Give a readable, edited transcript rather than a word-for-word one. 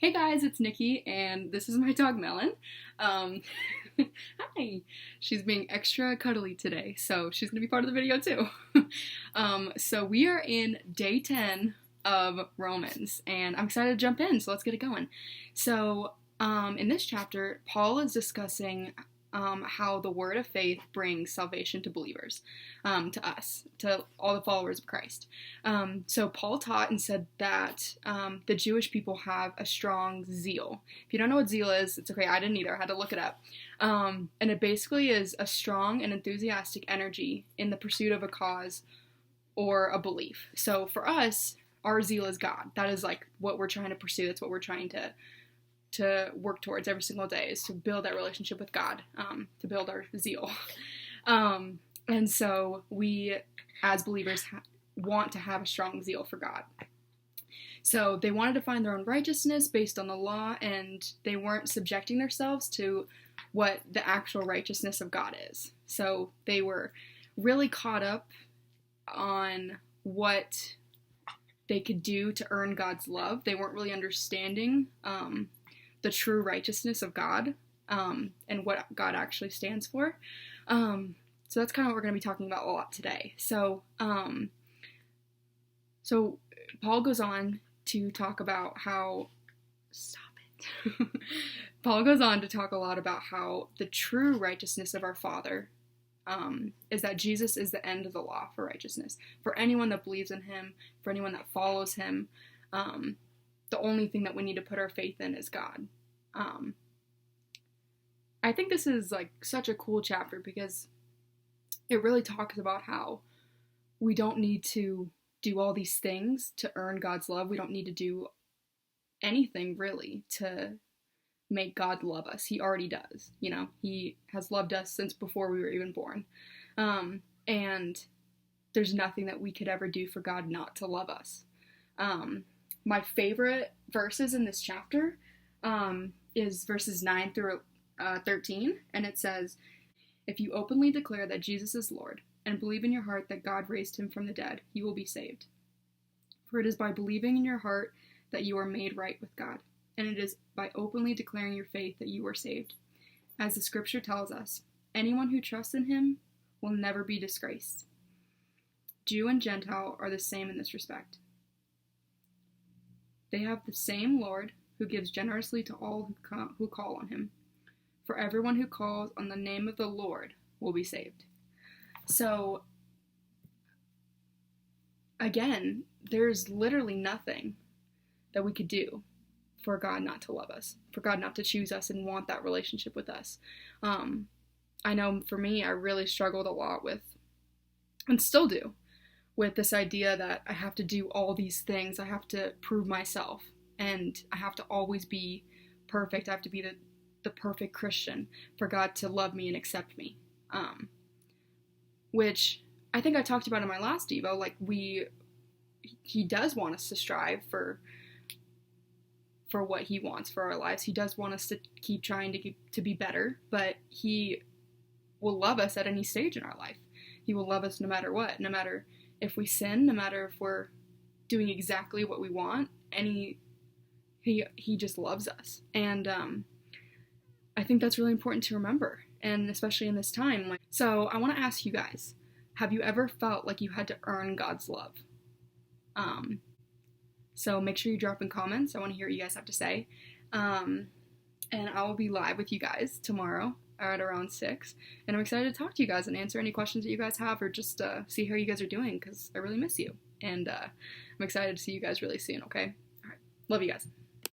Hey guys, it's Nikki, and this is my dog Melon. Um, Hi! She's being extra cuddly today, so she's gonna be part of the video too. So we are in day 10 of Romans, and I'm excited to jump in, so let's get it going. So, in this chapter, Paul is discussing how the word of faith brings salvation to believers, to us, to all the followers of Christ. So Paul taught and said that the Jewish people have a strong zeal. If you don't know what zeal is, it's okay, I didn't either, I had to look it up. And it basically is a strong and enthusiastic energy in the pursuit of a cause or a belief. So for us, our zeal is God. That is like what we're trying to pursue. That's what we're trying to work towards every single day, is to build that relationship with God, to build our zeal. And so we, as believers, want to have a strong zeal for God. So they wanted to find their own righteousness based on the law, and they weren't subjecting themselves to what the actual righteousness of God is. So they were really caught up on what they could do to earn God's love. They weren't really understanding the true righteousness of God, and what God actually stands for. So that's kind of what we're going to be talking about a lot today. So Paul goes on to talk about how, Paul goes on to talk a lot about how the true righteousness of our Father is that Jesus is the end of the law for righteousness. For anyone that believes in him, for anyone that follows him, the only thing that we need to put our faith in is God. I think this is like such a cool chapter because it really talks about how we don't need to do all these things to earn God's love. We don't need to do anything really to make God love us. He already does. You know, he has loved us since before we were even born. And there's nothing that we could ever do for God not to love us. My favorite verses in this chapter is verses 9 through 13, and it says, "If you openly declare that Jesus is Lord, and believe in your heart that God raised him from the dead, you will be saved. For it is by believing in your heart that you are made right with God, and it is by openly declaring your faith that you are saved. As the scripture tells us, anyone who trusts in him will never be disgraced. Jew and Gentile are the same in this respect. They have the same Lord, who gives generously to all who call on him. For everyone who calls on the name of the Lord will be saved." So, again, there's literally nothing that we could do for God not to love us, for God not to choose us and want that relationship with us. I know for me, I really struggled a lot with, and still do, with this idea that I have to do all these things. I have to prove myself, and I have to always be perfect. I have to be the perfect Christian for God to love me and accept me. Which I think I talked about in my last Devo. Like, he does want us to strive for what he wants for our lives. He does want us to keep trying to be better, but he will love us at any stage in our life. He will love us no matter what, no matter if we sin, no matter if we're doing exactly what we want, and he just loves us. And I think that's really important to remember, and especially in this time. So I want to ask you guys, have you ever felt like you had to earn God's love? So make sure you drop in comments. I want to hear what you guys have to say. And I will be live with you guys tomorrow at around 6. And I'm excited to talk to you guys and answer any questions that you guys have, or just see how you guys are doing, because I really miss you. And I'm excited to see you guys really soon, okay? All right. Love you guys.